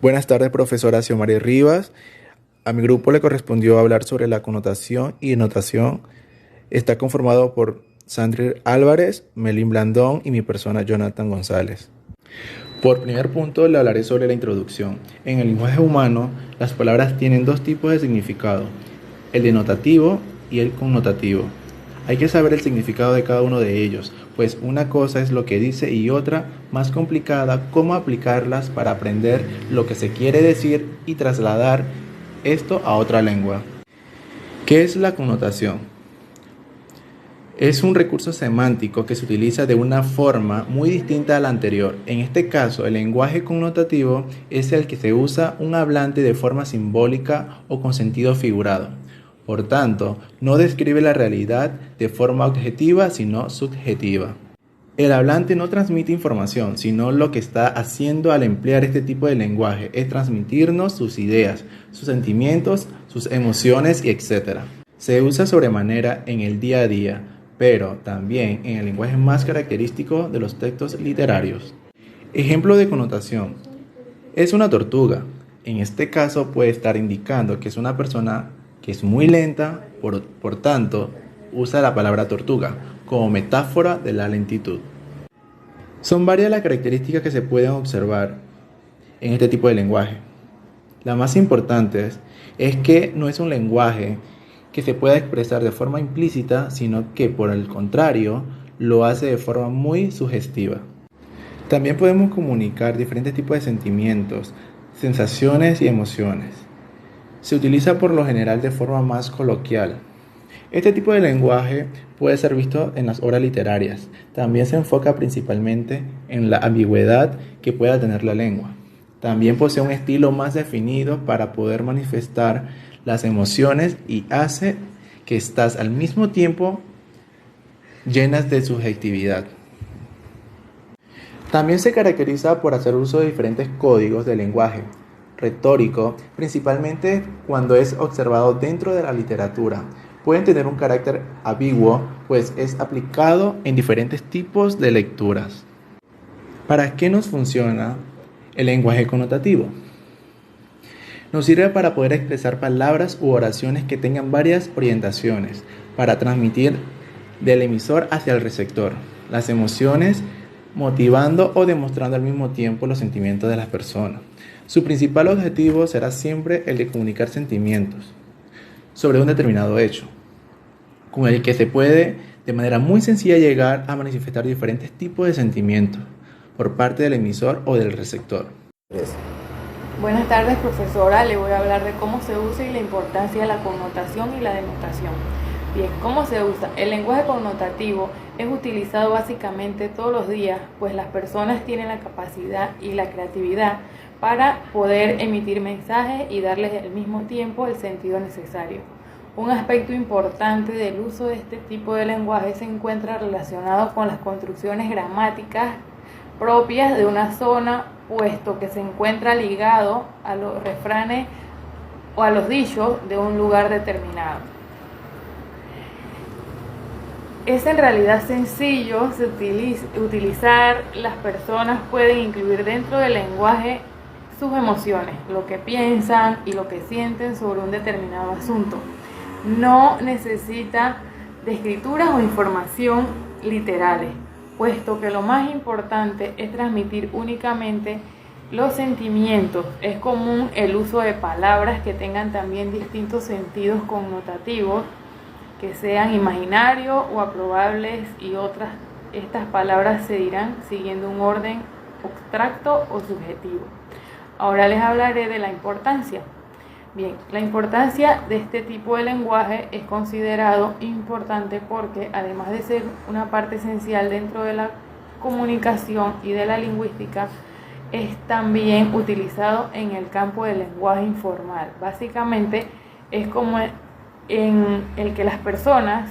Buenas tardes, profesora Xiomari Rivas. A mi grupo le correspondió hablar sobre la connotación y denotación. Está conformado por Sandri Álvarez, Melín Blandón y mi persona Jonathan González. Por primer punto le hablaré sobre la introducción. En el lenguaje humano, las palabras tienen dos tipos de significado, el denotativo y el connotativo. Hay que saber el significado de cada uno de ellos, pues una cosa es lo que dice y otra, más complicada, cómo aplicarlas para aprender lo que se quiere decir y trasladar esto a otra lengua. ¿Qué es la connotación? Es un recurso semántico que se utiliza de una forma muy distinta a la anterior. En este caso, el lenguaje connotativo es el que se usa un hablante de forma simbólica o con sentido figurado. Por tanto, no describe la realidad de forma objetiva, sino subjetiva. El hablante no transmite información, sino lo que está haciendo al emplear este tipo de lenguaje es transmitirnos sus ideas, sus sentimientos, sus emociones y etc. Se usa sobremanera en el día a día, pero también en el lenguaje más característico de los textos literarios. Ejemplo de connotación. Es una tortuga. En este caso puede estar indicando que es una persona que es muy lenta, por tanto, usa la palabra tortuga como metáfora de la lentitud. Son varias las características que se pueden observar en este tipo de lenguaje. La más importante es que no es un lenguaje que se pueda expresar de forma implícita, sino que por el contrario lo hace de forma muy sugestiva. También podemos comunicar diferentes tipos de sentimientos, sensaciones y emociones. Se utiliza por lo general de forma más coloquial. Este tipo de lenguaje puede ser visto en las obras literarias. También se enfoca principalmente en la ambigüedad que pueda tener la lengua. También posee un estilo más definido para poder manifestar las emociones y hace que estás al mismo tiempo llenas de subjetividad. También se caracteriza por hacer uso de diferentes códigos de lenguaje retórico, principalmente cuando es observado dentro de la literatura. Pueden tener un carácter ambiguo, pues es aplicado en diferentes tipos de lecturas. ¿Para qué nos funciona el lenguaje connotativo? Nos sirve para poder expresar palabras u oraciones que tengan varias orientaciones, para transmitir del emisor hacia el receptor las emociones, motivando o demostrando al mismo tiempo los sentimientos de las personas. Su principal objetivo será siempre el de comunicar sentimientos sobre un determinado hecho, con el que se puede de manera muy sencilla llegar a manifestar diferentes tipos de sentimientos por parte del emisor o del receptor. Buenas tardes, profesora. Le voy a hablar de cómo se usa y la importancia de la connotación y la denotación. Bien, ¿cómo se usa? El lenguaje connotativo es utilizado básicamente todos los días, pues las personas tienen la capacidad y la creatividad para poder emitir mensajes y darles al mismo tiempo el sentido necesario. Un aspecto importante del uso de este tipo de lenguaje se encuentra relacionado con las construcciones gramáticas propias de una zona, puesto que se encuentra ligado a los refranes o a los dichos de un lugar determinado. Es en realidad sencillo utilizar, las personas pueden incluir dentro del lenguaje sus emociones, lo que piensan y lo que sienten sobre un determinado asunto. No necesita de escrituras o información literales, puesto que lo más importante es transmitir únicamente los sentimientos. Es común el uso de palabras que tengan también distintos sentidos connotativos, que sean imaginarios o aprobables y otras. Estas palabras se dirán siguiendo un orden abstracto o subjetivo. Ahora les hablaré de la importancia. Bien, la importancia de este tipo de lenguaje es considerado importante porque, además de ser una parte esencial dentro de la comunicación y de la lingüística, es también utilizado en el campo del lenguaje informal. Básicamente es como en el que las personas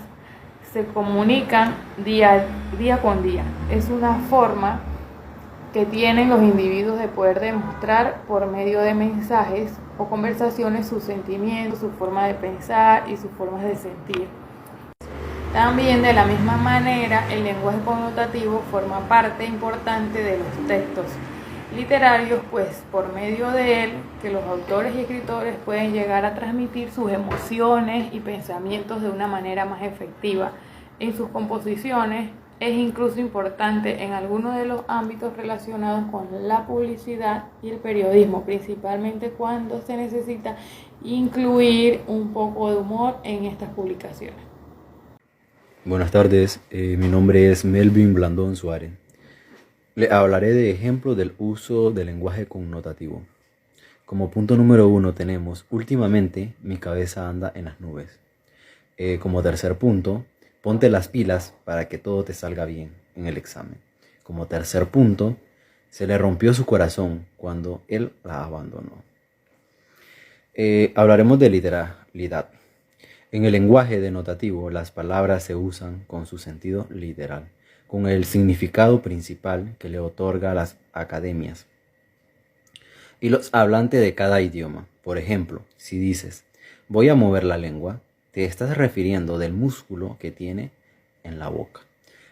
se comunican día con día. Es una forma que tienen los individuos de poder demostrar por medio de mensajes o conversaciones sus sentimientos, su forma de pensar y sus formas de sentir. También, de la misma manera, el lenguaje connotativo forma parte importante de los textos literarios, pues por medio de él, que los autores y escritores pueden llegar a transmitir sus emociones y pensamientos de una manera más efectiva en sus composiciones. Es incluso importante en algunos de los ámbitos relacionados con la publicidad y el periodismo, principalmente cuando se necesita incluir un poco de humor en estas publicaciones. Buenas tardes, mi nombre es Melvin Blandón Suárez. Le hablaré de ejemplos del uso del lenguaje connotativo. Como punto número 1 tenemos, últimamente mi cabeza anda en las nubes. Como tercer punto, ponte las pilas para que todo te salga bien en el examen. Como tercer punto, se le rompió su corazón cuando él la abandonó. Hablaremos de literalidad. En el lenguaje denotativo, las palabras se usan con su sentido literal, con el significado principal que le otorga a las academias y los hablantes de cada idioma. Por ejemplo, si dices, voy a mover la lengua, te estás refiriendo del músculo que tiene en la boca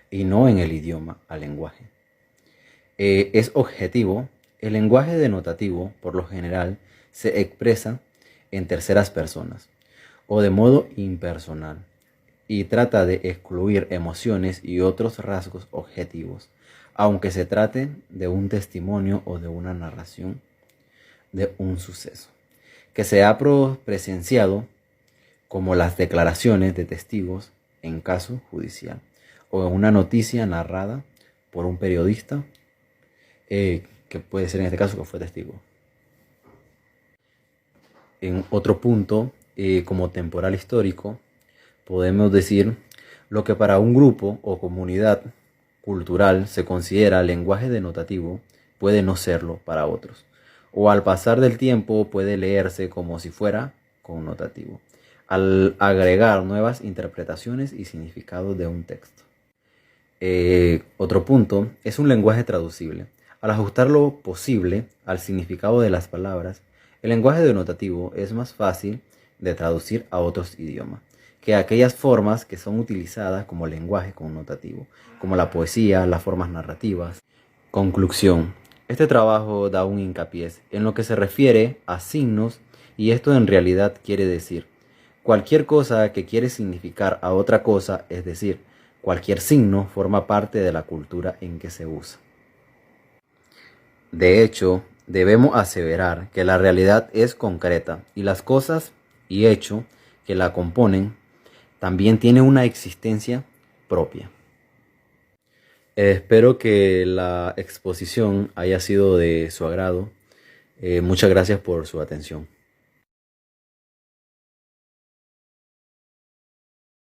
y no en el idioma al lenguaje. Es objetivo. El lenguaje denotativo, por lo general, se expresa en terceras personas o de modo impersonal y trata de excluir emociones y otros rasgos objetivos, aunque se trate de un testimonio o de una narración de un suceso que se ha presenciado, como las declaraciones de testigos en caso judicial o una noticia narrada por un periodista que puede ser en este caso que fue testigo. En otro punto, como temporal histórico, podemos decir lo que para un grupo o comunidad cultural se considera lenguaje denotativo puede no serlo para otros, o al pasar del tiempo puede leerse como si fuera connotativo, al agregar nuevas interpretaciones y significados de un texto. Otro punto es un lenguaje traducible. Al ajustar lo posible al significado de las palabras, el lenguaje denotativo es más fácil de traducir a otros idiomas que aquellas formas que son utilizadas como lenguaje connotativo, como la poesía, las formas narrativas. Conclusión. Este trabajo da un hincapié en lo que se refiere a signos, y esto en realidad quiere decir cualquier cosa que quiere significar a otra cosa, es decir, cualquier signo forma parte de la cultura en que se usa. De hecho, debemos aseverar que la realidad es concreta y las cosas y hechos que la componen también tienen una existencia propia. Espero que la exposición haya sido de su agrado. Muchas gracias por su atención.